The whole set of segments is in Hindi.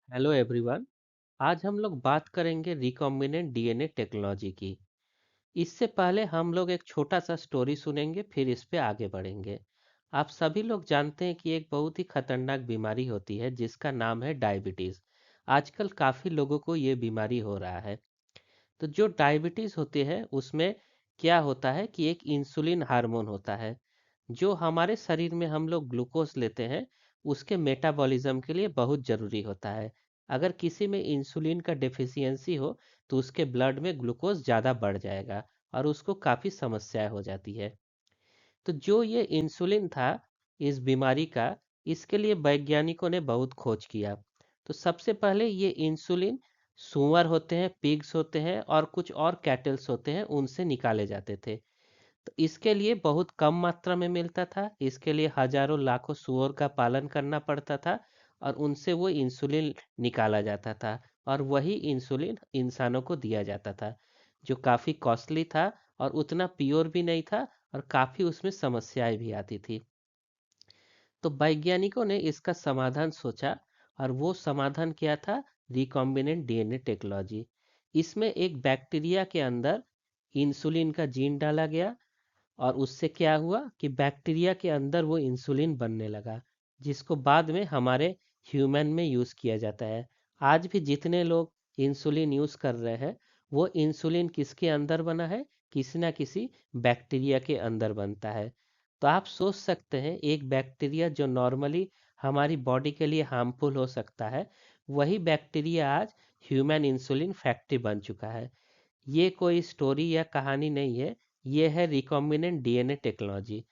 Hello everyone. आज हम लोग बात करेंगे रिकॉम्बिनेंट डीएनए टेक्नोलॉजी की। इससे पहले हम लोग एक छोटा सा स्टोरी सुनेंगे, फिर इस पे आगे बढ़ेंगे। आप सभी लोग जानते हैं कि एक बहुत ही खतरनाक बीमारी होती है जिसका नाम है डायबिटीज़। आजकल काफ़ी लोगों को ये बीमारी हो रहा है। तो जो डायबिटीज़ होती है उसमें क्या होता है कि एक इंसुलिन हार्मोन होता है जो हमारे शरीर में हम लोग ग्लूकोज लेते हैं, उसके मेटाबॉलिज्म के लिए बहुत ज़रूरी होता है। अगर किसी में इंसुलिन का डेफिशिएंसी हो तो उसके ब्लड में ग्लूकोज ज़्यादा बढ़ जाएगा और उसको काफ़ी समस्याएं हो जाती है। तो जो ये इंसुलिन था इस बीमारी का, इसके लिए वैज्ञानिकों ने बहुत खोज किया। तो सबसे पहले ये इंसुलिन सूअर होते हैं, पिग्स होते हैं और कुछ और कैटल्स होते हैं, उनसे निकाले जाते थे। तो इसके लिए बहुत कम मात्रा में मिलता था। इसके लिए हजारों लाखों सूअर का पालन करना पड़ता था और उनसे वो इंसुलिन निकाला जाता था और वही इंसुलिन इंसानों को दिया जाता था, जो काफ़ी कॉस्टली था और उतना प्योर भी नहीं था और काफ़ी उसमें समस्याएं भी आती थी। तो वैज्ञानिकों ने इसका समाधान सोचा और वो समाधान क्या था? Recombinant DNA technology. इसमें एक बैक्टीरिया के अंदर इंसुलिन का जीन डाला गया और उससे क्या हुआ कि बैक्टीरिया के अंदर वो इंसुलिन बनने लगा, जिसको बाद में हमारे ह्यूमन में यूज़ किया जाता है। आज भी जितने लोग इंसुलिन यूज़ कर रहे हैं, वो इंसुलिन किसके अंदर बना है? किसी ना किसी बैक्टीरिया के अंदर बनता है। तो आप सोच सकते हैं, एक बैक्टीरिया जो नॉर्मली हमारी बॉडी के लिए हार्मफुल हो सकता है, वही बैक्टीरिया आज ह्यूमन इंसुलिन फैक्ट्री बन चुका है। ये कोई स्टोरी या कहानी नहीं है, ये है recombinant DNA technology.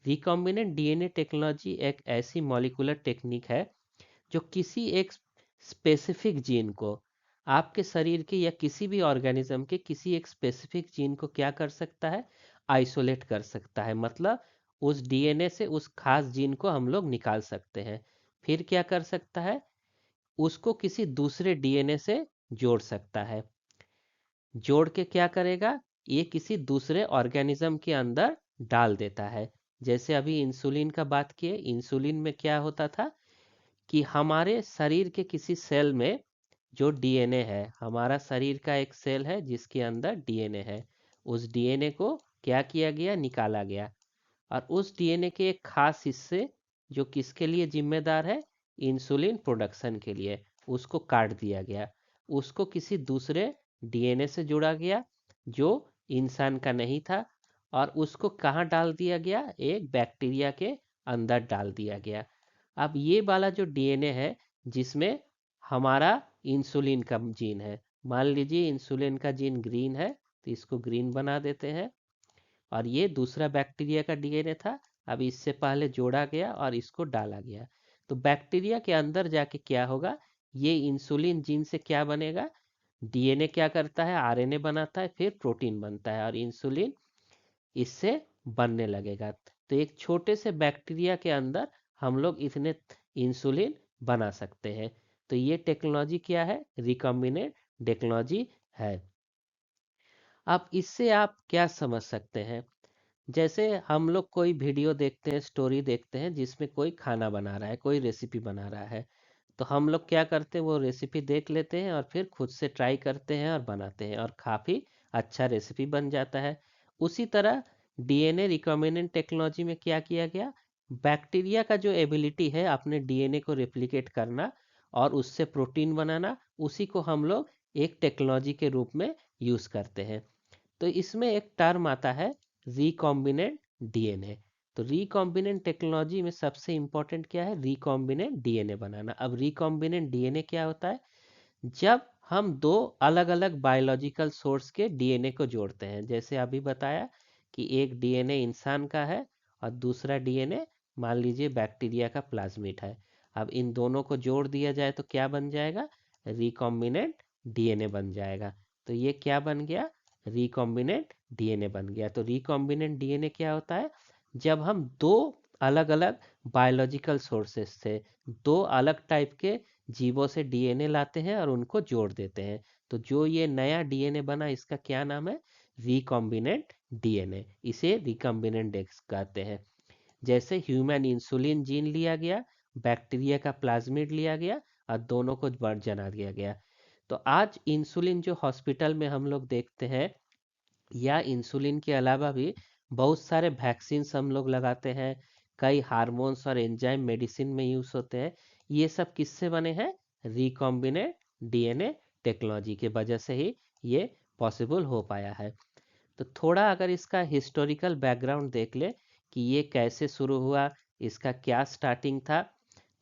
Recombinant DNA technology एक ऐसी मॉलिक्यूलर टेक्निक है जो किसी एक स्पेसिफिक जीन को, आपके शरीर के या किसी भी ऑर्गेनिज्म के किसी एक स्पेसिफिक जीन को क्या कर सकता है? आइसोलेट कर सकता है। मतलब उस डीएनए से उस खास जीन को हम लोग निकाल सकते हैं। फिर क्या कर सकता है? उसको किसी दूसरे डीएनए से जोड़ सकता है। जोड़ के क्या करेगा? ये किसी दूसरे ऑर्गेनिज्म के अंदर डाल देता है। जैसे अभी इंसुलिन का बात किए, इंसुलिन में क्या होता था कि हमारे शरीर के किसी सेल में जो डीएनए है, हमारा शरीर का एक सेल है जिसके अंदर डीएनए है, उस डीएनए को क्या किया गया? निकाला गया। और उस डीएनए के एक खास हिस्से जो किसके लिए जिम्मेदार है? इंसुलिन प्रोडक्शन के लिए, उसको काट दिया गया। उसको किसी दूसरे डीएनए से जोड़ा गया जो इंसान का नहीं था और उसको कहाँ डाल दिया गया? एक बैक्टीरिया के अंदर डाल दिया गया। अब ये वाला जो डीएनए है जिसमें हमारा इंसुलिन का जीन है, मान लीजिए इंसुलिन का जीन ग्रीन है, तो इसको ग्रीन बना देते हैं। और ये दूसरा बैक्टीरिया का डीएनए था, अब इससे पहले जोड़ा गया और इसको डाला गया। तो बैक्टीरिया के अंदर जाके क्या होगा? ये इंसुलिन जीन से क्या बनेगा? डीएनए क्या करता है? आरएनए बनाता है, फिर प्रोटीन बनता है और इंसुलिन इससे बनने लगेगा। तो एक छोटे से बैक्टीरिया के अंदर हम लोग इतने इंसुलिन बना सकते हैं। तो ये टेक्नोलॉजी क्या है? रिकॉम्बिनेंट टेक्नोलॉजी है। अब इससे आप क्या समझ सकते हैं? जैसे हम लोग कोई वीडियो देखते हैं, स्टोरी देखते हैं जिसमें कोई खाना बना रहा है, कोई रेसिपी बना रहा है, तो हम लोग क्या करते हैं? वो रेसिपी देख लेते हैं और फिर खुद से ट्राई करते हैं और बनाते हैं और काफ़ी अच्छा रेसिपी बन जाता है। उसी तरह डीएनए रिकॉम्बिनेंट टेक्नोलॉजी में क्या किया गया? बैक्टीरिया का जो एबिलिटी है अपने डीएनए को रेप्लिकेट करना और उससे प्रोटीन बनाना, उसी को हम लोग एक टेक्नोलॉजी के रूप में यूज़ करते हैं। तो इसमें एक टर्म आता है रिकॉम्बिनेंट डीएनए। तो रिकॉम्बिनेंट टेक्नोलॉजी में सबसे इंपॉर्टेंट क्या है? रिकॉम्बिनेंट डीएनए बनाना। अब रिकॉम्बिनेंट डीएनए क्या होता है? जब हम दो अलग अलग बायोलॉजिकल सोर्स के डीएनए को जोड़ते हैं, जैसे अभी बताया कि एक डीएनए इंसान का है और दूसरा डीएनए मान लीजिए बैक्टीरिया का प्लाज्मिड है। अब इन दोनों को जोड़ दिया जाए तो क्या बन जाएगा? रिकॉम्बिनेंट डीएनए बन जाएगा। तो ये क्या बन गया? रिकॉम्बिनेंट डीएनए बन गया। तो रिकॉम्बिनेंट डीएनए क्या होता है? जब हम दो अलग अलग बायोलॉजिकल सोर्सेस से, दो अलग टाइप के जीवों से डीएनए लाते हैं और उनको जोड़ देते हैं, तो जो ये नया डीएनए बना इसका क्या नाम है? Recombinant DNA. इसे रिकॉम्बिनेंट डेक्स कहते हैं। जैसे ह्यूमन इंसुलिन जीन लिया गया, बैक्टीरिया का प्लाज्मिड लिया गया और दोनों को जना दिया गया। तो आज इंसुलिन जो हॉस्पिटल में हम लोग देखते हैं, या इंसुलिन के अलावा भी बहुत सारे वैक्सीन हम लोग लगाते हैं, कई हार्मोन्स और एंजाइम मेडिसिन में यूज होते हैं, ये सब किससे बने हैं? रिकॉम्बिनेंट डीएनए टेक्नोलॉजी के वजह से ही ये पॉसिबल हो पाया है। तो थोड़ा अगर इसका हिस्टोरिकल बैकग्राउंड देख ले कि ये कैसे शुरू हुआ, इसका क्या स्टार्टिंग था,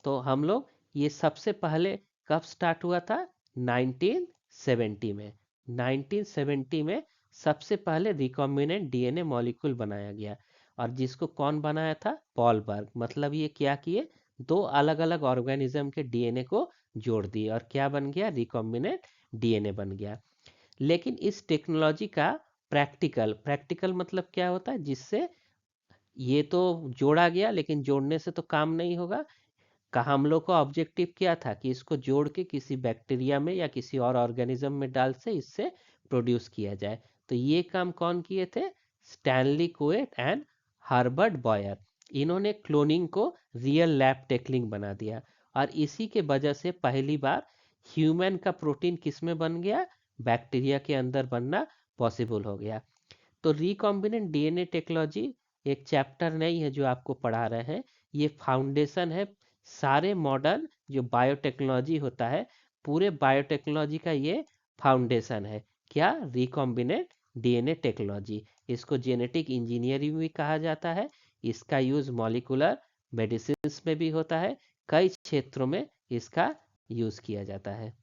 तो हम लोग ये सबसे पहले कब स्टार्ट हुआ था? 1970 में। 1970 में सबसे पहले रिकॉम्बिनेंट डीएनए मॉलिक्यूल बनाया गया, और जिसको कौन बनाया था? पॉल बर्ग। मतलब ये क्या किए? दो अलग अलग ऑर्गेनिज्म के डीएनए को जोड़ दिए और क्या बन गया? रिकॉम्बिनेंट डीएनए बन गया। लेकिन इस टेक्नोलॉजी का प्रैक्टिकल प्रैक्टिकल मतलब क्या होता है? जिससे ये तो जोड़ा गया, लेकिन जोड़ने से तो काम नहीं होगा। का हम लोग का ऑब्जेक्टिव क्या था? कि इसको जोड़ के किसी बैक्टीरिया में या किसी और ऑर्गेनिज्म में डाल से इससे प्रोड्यूस किया जाए। तो ये काम कौन किए थे? Stanley Cohen and Herbert Boyer. इन्होंने क्लोनिंग को रियल लैब टेक्निक बना दिया, और इसी के वजह से पहली बार ह्यूमन का प्रोटीन किस में बन गया? बैक्टीरिया के अंदर बनना पॉसिबल हो गया। तो रिकॉम्बिनेंट डीएनए टेक्नोलॉजी एक चैप्टर नहीं है जो आपको पढ़ा रहे हैं, ये फाउंडेशन है सारे मॉडर्न जो बायोटेक्नोलॉजी होता है, पूरे बायोटेक्नोलॉजी का ये फाउंडेशन है। क्या? Recombinant DNA technology. इसको जेनेटिक इंजीनियरिंग भी कहा जाता है। इसका यूज मॉलिकुलर मेडिसिन में भी होता है, कई क्षेत्रों में इसका यूज किया जाता है।